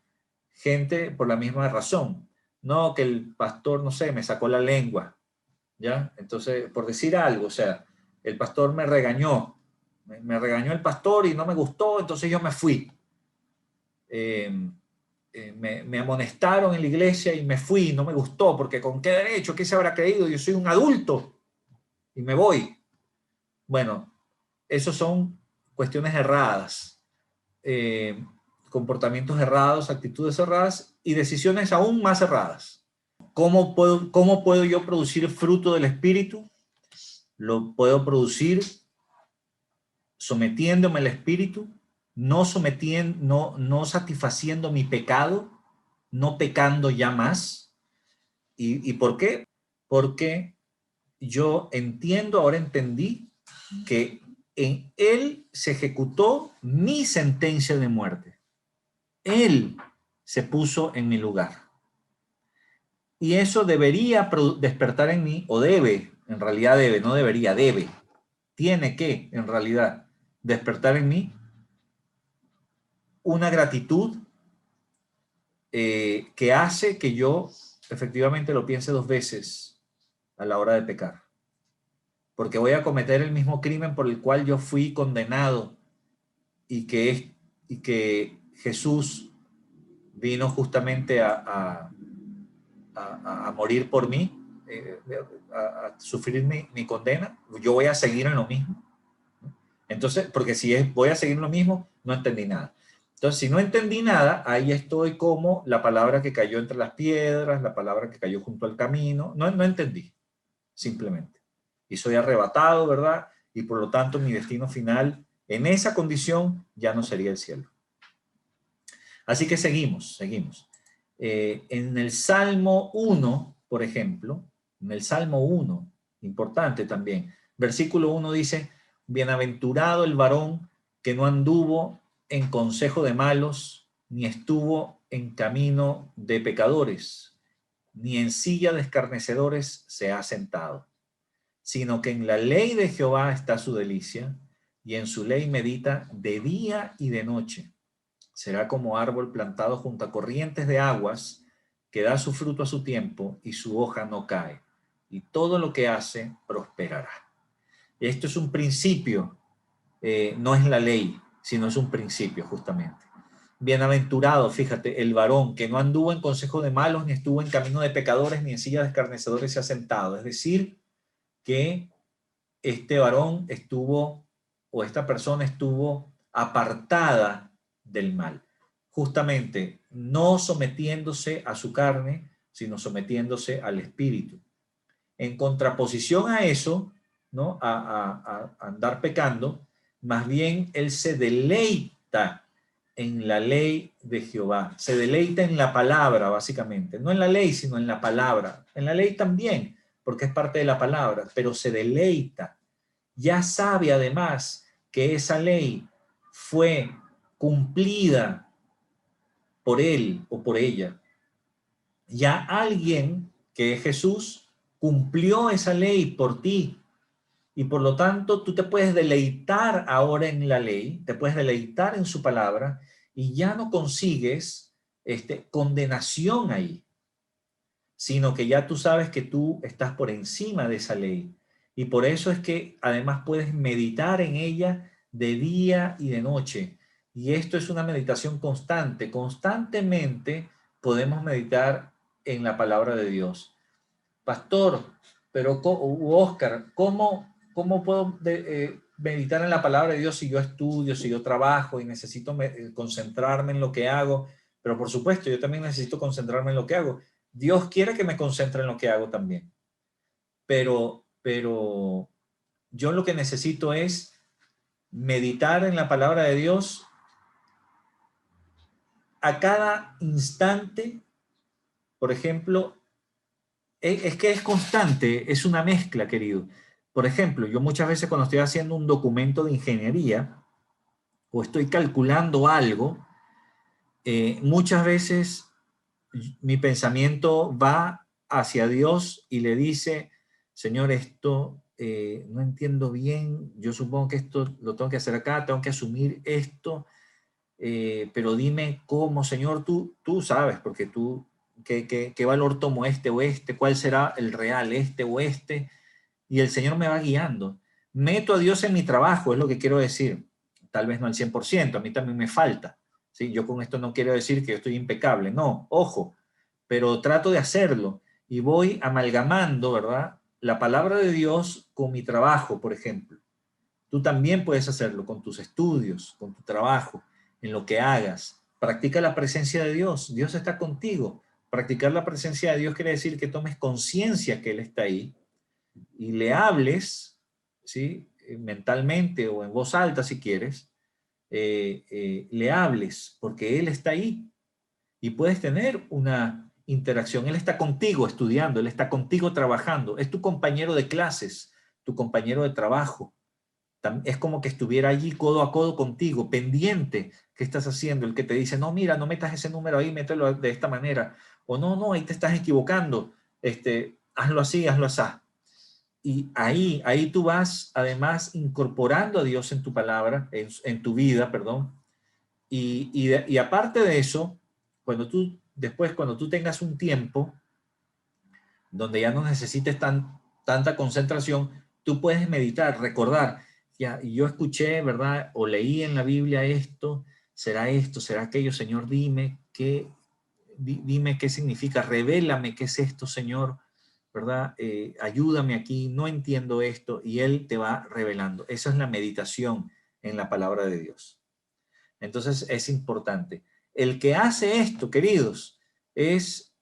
gente por la misma razón. No, que el pastor, no sé, me sacó la lengua, ¿ya? Entonces, por decir algo, o sea, el pastor me regañó, me regañó el pastor y no me gustó, entonces yo me fui. Me amonestaron en la iglesia y me fui, no me gustó, porque ¿con qué derecho? ¿Qué se habrá creído? Yo soy un adulto y me voy. Bueno, esos son cuestiones erradas, comportamientos errados, actitudes erradas y decisiones aún más erradas. ¿Cómo puedo yo producir fruto del Espíritu? Lo puedo producir sometiéndome al Espíritu, no satisfaciendo mi pecado, no pecando ya más. ¿Y por qué? Porque yo ahora entendí que en Él se ejecutó mi sentencia de muerte. Él se puso en mi lugar. Y eso debería despertar en mí, o debe, en realidad debe, no debería, debe, tiene que, en realidad, despertar en mí una gratitud que hace que yo efectivamente lo piense dos veces a la hora de pecar. Porque voy a cometer el mismo crimen por el cual yo fui condenado, y que Jesús vino justamente a morir por mí, a sufrir mi condena. Yo voy a seguir en lo mismo. Entonces, porque si voy a seguir en lo mismo, no entendí nada. Entonces, si no entendí nada, ahí estoy como la palabra que cayó entre las piedras, la palabra que cayó junto al camino. No entendí, simplemente. Y soy arrebatado, ¿verdad? Y por lo tanto, mi destino final en esa condición ya no sería el cielo. Así que seguimos. En el Salmo 1, por ejemplo, en el Salmo 1, importante también, versículo 1 dice: bienaventurado el varón que no anduvo en consejo de malos, ni estuvo en camino de pecadores, ni en silla de escarnecedores se ha sentado, sino que en la ley de Jehová está su delicia, y en su ley medita de día y de noche. Será como árbol plantado junto a corrientes de aguas, que da su fruto a su tiempo y su hoja no cae, y todo lo que hace prosperará. Esto es un principio, no es la ley, sino es un principio justamente. Bienaventurado, fíjate, el varón que no anduvo en consejo de malos, ni estuvo en camino de pecadores, ni en silla de escarnecedores se ha sentado. Es decir, que este varón estuvo, o esta persona estuvo apartada del mal, justamente no sometiéndose a su carne, sino sometiéndose al espíritu. En contraposición a eso, ¿no? A andar pecando, más bien él se deleita en la ley de Jehová, se deleita en la palabra, básicamente, no en la ley, sino en la palabra, en la ley también, porque es parte de la palabra, pero se deleita. ya sabe además que esa ley fue cumplida por él o por ella. Ya alguien, que es Jesús, cumplió esa ley por ti. Y por lo tanto, tú te puedes deleitar ahora en la ley, te puedes deleitar en su palabra y ya no consigues condenación ahí, sino que ya tú sabes que tú estás por encima de esa ley. Y por eso es que además puedes meditar en ella de día y de noche. Y esto es una meditación constante. Constantemente podemos meditar en la palabra de Dios. Pastor, pero Oscar, ¿cómo puedo meditar en la palabra de Dios si yo estudio, si yo trabajo y necesito concentrarme en lo que hago? Pero por supuesto, yo también necesito concentrarme en lo que hago. Dios quiere que me concentre en lo que hago también. Pero yo lo que necesito es meditar en la palabra de Dios a cada instante. Por ejemplo, es que es constante, es una mezcla, querido. Por ejemplo, yo muchas veces cuando estoy haciendo un documento de ingeniería o estoy calculando algo, muchas veces mi pensamiento va hacia Dios y le dice, Señor, esto no entiendo bien, yo supongo que esto lo tengo que hacer acá, tengo que asumir esto, pero dime cómo, Señor, tú sabes, porque tú, ¿qué valor tomo este o este? ¿Cuál será el real, este o este? Y el Señor me va guiando. Meto a Dios en mi trabajo, es lo que quiero decir. Tal vez no al 100%, a mí también me falta. ¿Sí? Yo con esto no quiero decir que yo estoy impecable, no, ojo, pero trato de hacerlo y voy amalgamando, ¿verdad? La palabra de Dios con mi trabajo, por ejemplo. Tú también puedes hacerlo con tus estudios, con tu trabajo, en lo que hagas. Practica la presencia de Dios. Dios está contigo. Practicar la presencia de Dios quiere decir que tomes conciencia que Él está ahí y le hables, ¿sí? Mentalmente o en voz alta si quieres, le hables porque Él está ahí y puedes tener una interacción. Él está contigo estudiando, Él está contigo trabajando, es tu compañero de clases, tu compañero de trabajo. Es como que estuviera allí codo a codo contigo, pendiente. ¿Qué estás haciendo? El que te dice, no, mira, no metas ese número ahí, mételo de esta manera. O no, ahí te estás equivocando. Hazlo así, hazlo así. Y ahí tú vas además incorporando a Dios en tu palabra, en tu vida, perdón. Y aparte de eso, cuando tú tengas un tiempo donde ya no necesites tanta concentración, tú puedes meditar, recordar, ya, yo escuché, ¿verdad? O leí en la Biblia esto, será aquello, Señor, dime qué significa, revélame qué es esto, Señor, ¿verdad? Ayúdame aquí, no entiendo esto, y Él te va revelando. Esa es la meditación en la palabra de Dios. Entonces es importante. El que hace esto, queridos, es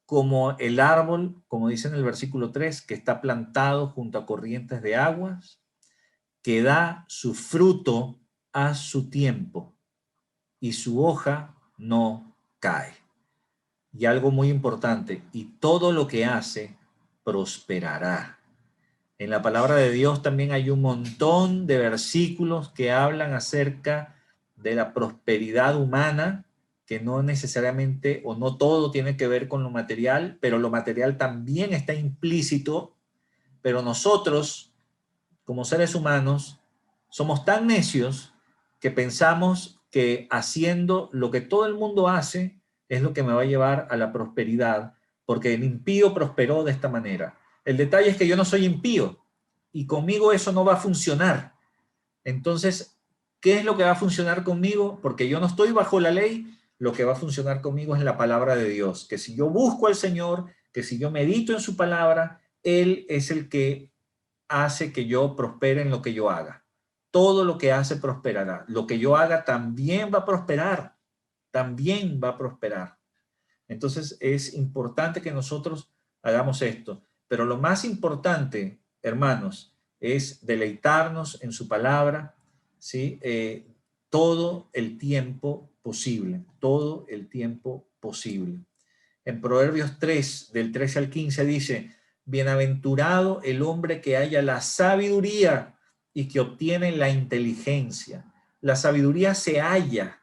como el árbol, como dice en el versículo 3, que está plantado junto a corrientes de aguas, que da su fruto a su tiempo y su hoja no cae. Y algo muy importante, y todo lo que hace prosperará. En la palabra de Dios también hay un montón de versículos que hablan acerca de la prosperidad humana, que no necesariamente o no todo tiene que ver con lo material, pero lo material también está implícito, pero nosotros, como seres humanos, somos tan necios que pensamos que haciendo lo que todo el mundo hace es lo que me va a llevar a la prosperidad, porque el impío prosperó de esta manera. El detalle es que yo no soy impío y conmigo eso no va a funcionar. Entonces, ¿qué es lo que va a funcionar conmigo? Porque yo no estoy bajo la ley, lo que va a funcionar conmigo es la palabra de Dios, que si yo busco al Señor, que si yo medito en su palabra, Él es el que hace que yo prospere en lo que yo haga. Todo lo que hace prosperará. Lo que yo haga también va a prosperar, también va a prosperar. Entonces es importante que nosotros hagamos esto. Pero lo más importante, hermanos, es deleitarnos en su palabra, ¿sí? Todo el tiempo posible, todo el tiempo posible. En Proverbios 3, del 13 al 15 dice, bienaventurado el hombre que haya la sabiduría y que obtiene la inteligencia. La sabiduría se halla,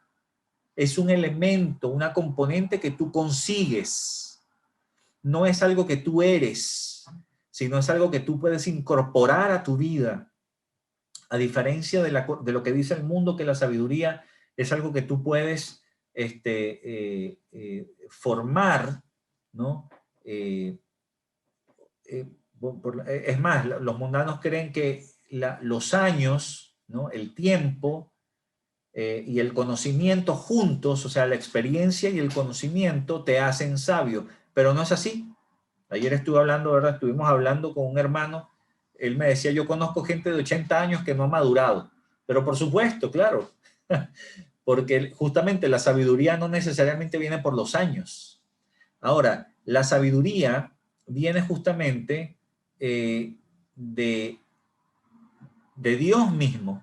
es un elemento, una componente que tú consigues. No es algo que tú eres, sino es algo que tú puedes incorporar a tu vida. A diferencia de lo que dice el mundo, que la sabiduría es algo que tú puedes formar, ¿no? Es más, los mundanos creen que los años, ¿no? El tiempo y el conocimiento juntos, o sea, la experiencia y el conocimiento te hacen sabio, pero no es así. Ayer estuve hablando, ¿verdad? Estuvimos hablando con un hermano, él me decía, yo conozco gente de 80 años que no ha madurado, pero por supuesto, claro, porque justamente la sabiduría no necesariamente viene por los años. Ahora, la sabiduría viene justamente de Dios mismo.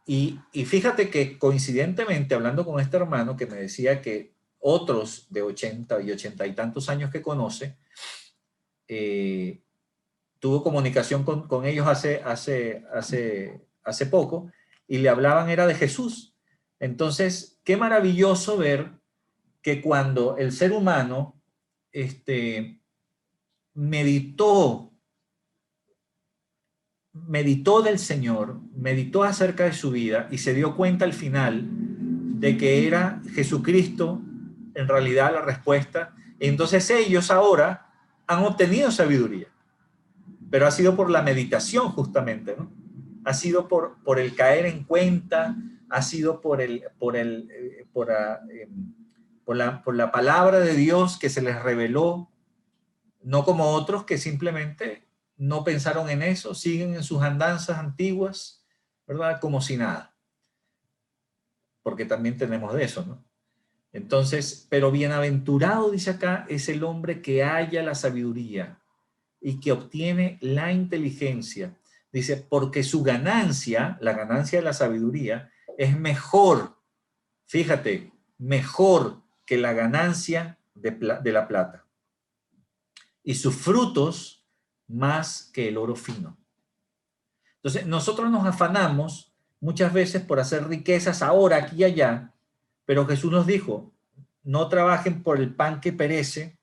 Y fíjate que coincidentemente, hablando con este hermano que me decía que otros de 80 y 80 y tantos años que conoce, tuvo comunicación con ellos hace poco y le hablaban era de Jesús. Entonces, qué maravilloso ver que cuando el ser humano meditó del Señor, meditó acerca de su vida y se dio cuenta al final de que era Jesucristo en realidad la respuesta. Entonces ellos ahora han obtenido sabiduría, pero ha sido por la meditación justamente, ¿no? Ha sido por el caer en cuenta, ha sido por la palabra de Dios que se les reveló, no como otros que simplemente no pensaron en eso, siguen en sus andanzas antiguas, ¿verdad? Como si nada. Porque también tenemos de eso, ¿no? Entonces, pero bienaventurado, dice acá, es el hombre que halla la sabiduría y que obtiene la inteligencia. Dice, porque su ganancia, la ganancia de la sabiduría, es mejor, fíjate, mejor que la ganancia de la plata. Y sus frutos más que el oro fino. Entonces, nosotros nos afanamos muchas veces por hacer riquezas ahora, aquí y allá, pero Jesús nos dijo, no trabajen por el pan que perece,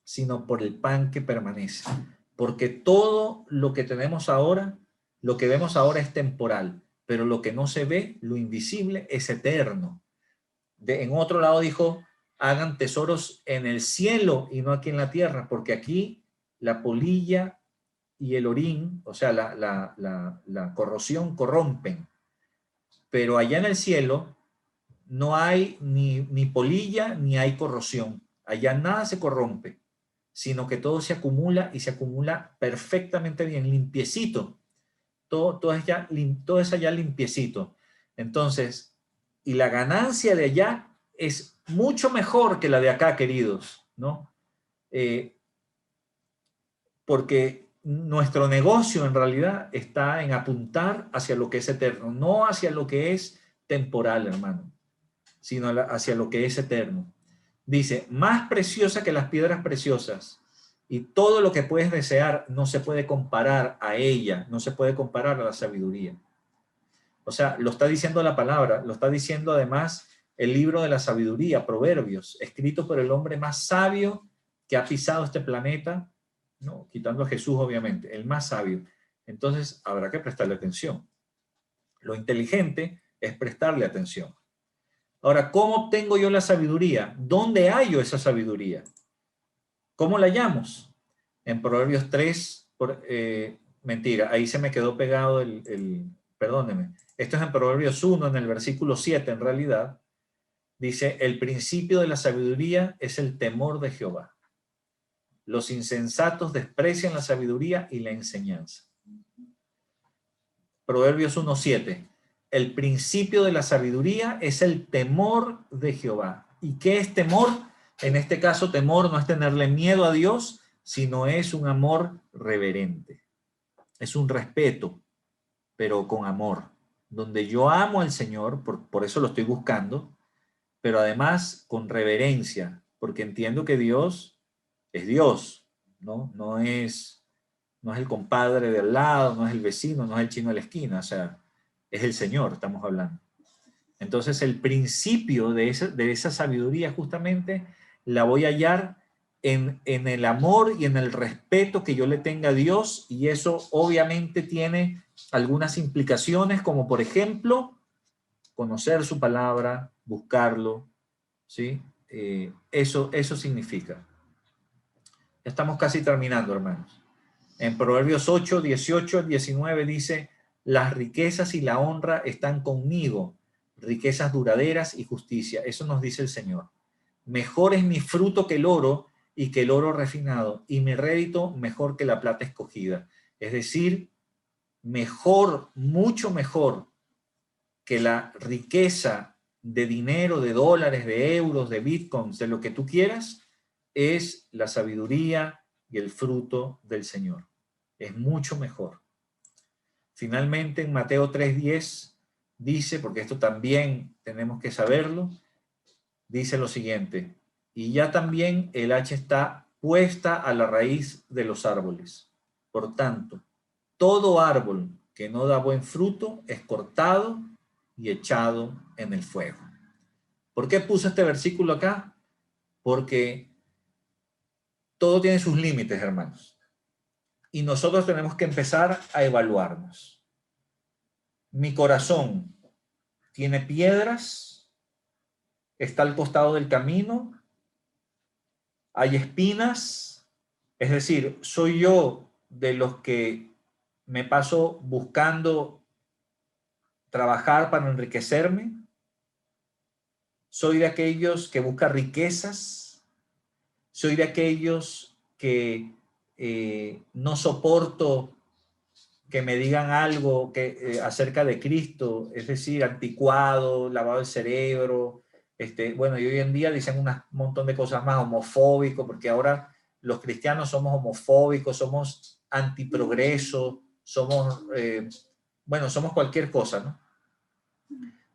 sino por el pan que permanece. Porque todo lo que tenemos ahora, lo que vemos ahora es temporal, pero lo que no se ve, lo invisible, es eterno. En otro lado dijo, hagan tesoros en el cielo y no aquí en la tierra, porque aquí la polilla y el orín, o sea, la corrosión corrompen. Pero allá en el cielo no hay ni polilla ni hay corrosión. Allá nada se corrompe, sino que todo se acumula y se acumula perfectamente bien, limpiecito. Todo es allá limpiecito. Entonces, y la ganancia de allá es mucho mejor que la de acá, queridos, ¿no? Porque nuestro negocio en realidad está en apuntar hacia lo que es eterno, no hacia lo que es temporal, hermano, sino hacia lo que es eterno. Dice, más preciosa que las piedras preciosas, y todo lo que puedes desear no se puede comparar a ella, no se puede comparar a la sabiduría. O sea, lo está diciendo la palabra, lo está diciendo además el libro de la sabiduría, Proverbios, escrito por el hombre más sabio que ha pisado este planeta, ¿no? Quitando a Jesús, obviamente, el más sabio. Entonces, habrá que prestarle atención. Lo inteligente es prestarle atención. Ahora, ¿cómo obtengo yo la sabiduría? ¿Dónde hallo esa sabiduría? ¿Cómo la hallamos? En Proverbios 3, mentira, ahí se me quedó pegado perdóneme. Esto es en Proverbios 1, en el versículo 7, en realidad. Dice, el principio de la sabiduría es el temor de Jehová. Los insensatos desprecian la sabiduría y la enseñanza. Proverbios 1:7. El principio de la sabiduría es el temor de Jehová. ¿Y qué es temor? En este caso, temor no es tenerle miedo a Dios, sino es un amor reverente. Es un respeto, pero con amor. Donde yo amo al Señor, por eso lo estoy buscando, pero además con reverencia, porque entiendo que Dios es Dios, ¿no? No es no es el compadre de al lado, no es el vecino, no es el chino de la esquina, o sea, es el Señor, estamos hablando. Entonces el principio de esa sabiduría justamente la voy a hallar en el amor y en el respeto que yo le tenga a Dios, y eso obviamente tiene algunas implicaciones, como por ejemplo, conocer su palabra, buscarlo, ¿sí? Eso significa. Ya estamos casi terminando, hermanos. En Proverbios 8, 18, 19 dice, las riquezas y la honra están conmigo, riquezas duraderas y justicia. Eso nos dice el Señor. Mejor es mi fruto que el oro y que el oro refinado, y mi rédito mejor que la plata escogida. Es decir, mejor, mucho mejor que la riqueza de dinero, de dólares, de euros, de bitcoins, de lo que tú quieras, es la sabiduría y el fruto del Señor. Es mucho mejor. Finalmente, en Mateo 3:10 dice, porque esto también tenemos que saberlo, dice lo siguiente: y ya también el hacha está puesta a la raíz de los árboles. Por tanto, todo árbol que no da buen fruto es cortado y echado en el fuego. ¿Por qué puse este versículo acá? Porque todo tiene sus límites, hermanos. Y nosotros tenemos que empezar a evaluarnos. Mi corazón tiene piedras, está al costado del camino, hay espinas, es decir, soy yo de los que me paso buscando trabajar para enriquecerme, soy de aquellos que buscan riquezas, soy de aquellos que no soporto que me digan algo acerca de Cristo, es decir, anticuado, lavado el cerebro, bueno, y hoy en día dicen un montón de cosas más, homofóbico, porque ahora los cristianos somos homofóbicos, somos antiprogreso, somos, bueno, somos cualquier cosa, ¿no?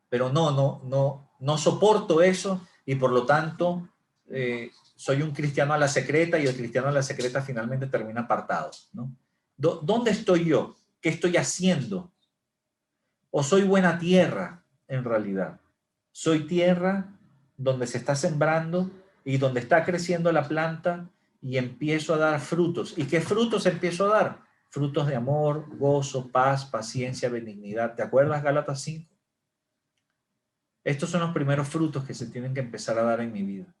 Pero no soporto eso, y por lo tanto soy un cristiano a la secreta, y el cristiano a la secreta finalmente termina apartado, ¿no? ¿Dónde estoy yo? ¿Qué estoy haciendo? ¿O soy buena tierra en realidad? Soy tierra donde se está sembrando y donde está creciendo la planta, y empiezo a dar frutos. ¿Y qué frutos empiezo a dar? Frutos de amor, gozo, paz, paciencia, benignidad. ¿Te acuerdas Gálatas 5? Estos son los primeros frutos que se tienen que empezar a dar en mi vida.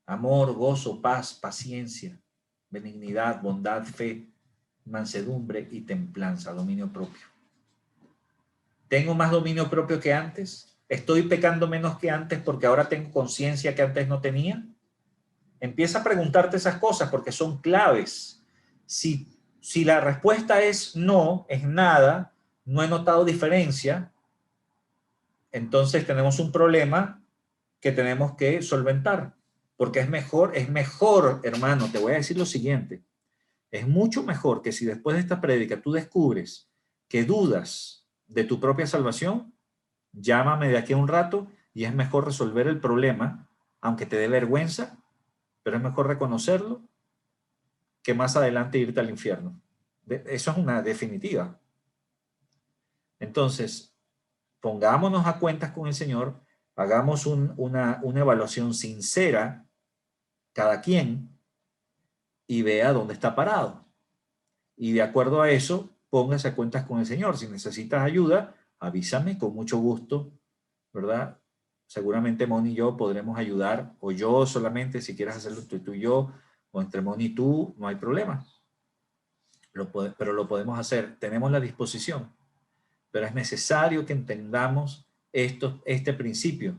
Amor, gozo, paz, paciencia, benignidad, bondad, fe, mansedumbre y templanza, dominio propio. ¿Tengo más dominio propio que antes? ¿Estoy pecando menos que antes porque ahora tengo conciencia que antes no tenía? Empieza a preguntarte esas cosas porque son claves. Si la respuesta es no, es nada, no he notado diferencia, entonces tenemos un problema que tenemos que solventar, porque es mejor, hermano, te voy a decir lo siguiente, es mucho mejor que si después de esta prédica tú descubres que dudas de tu propia salvación, llámame de aquí a un rato, y es mejor resolver el problema, aunque te dé vergüenza, pero es mejor reconocerlo que más adelante irte al infierno. Eso es una definitiva. Entonces, pongámonos a cuentas con el Señor, hagamos una evaluación sincera, cada quien, y vea dónde está parado. Y de acuerdo a eso, póngase a cuentas con el Señor. Si necesitas ayuda, avísame con mucho gusto, ¿verdad? Seguramente Moni y yo podremos ayudar, o yo solamente, si quieres hacerlo tú y yo, o entre Moni y tú, no hay problema. Pero lo podemos hacer, tenemos la disposición. Pero es necesario que entendamos este principio,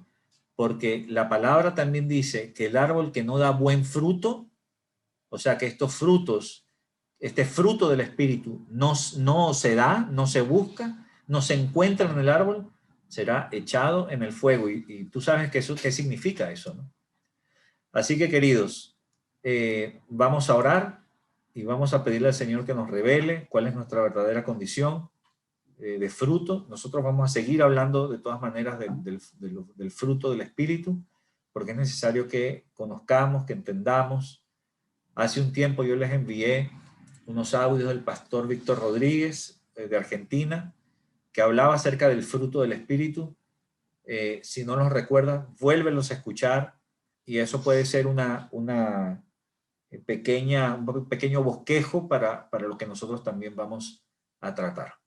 porque la palabra también dice que el árbol que no da buen fruto, o sea que estos frutos, este fruto del Espíritu no se da, no se busca, no se encuentra en el árbol, será echado en el fuego. Y tú sabes que eso, ¿qué significa eso, no? Así que, queridos, vamos a orar y vamos a pedirle al Señor que nos revele cuál es nuestra verdadera condición de fruto. Nosotros vamos a seguir hablando de todas maneras del fruto del Espíritu, porque es necesario que conozcamos, que entendamos. Hace un tiempo yo les envié unos audios del pastor Víctor Rodríguez de Argentina, que hablaba acerca del fruto del Espíritu. Si no los recuerdas, vuélvelos a escuchar, y eso puede ser un pequeño bosquejo para lo que nosotros también vamos a tratar.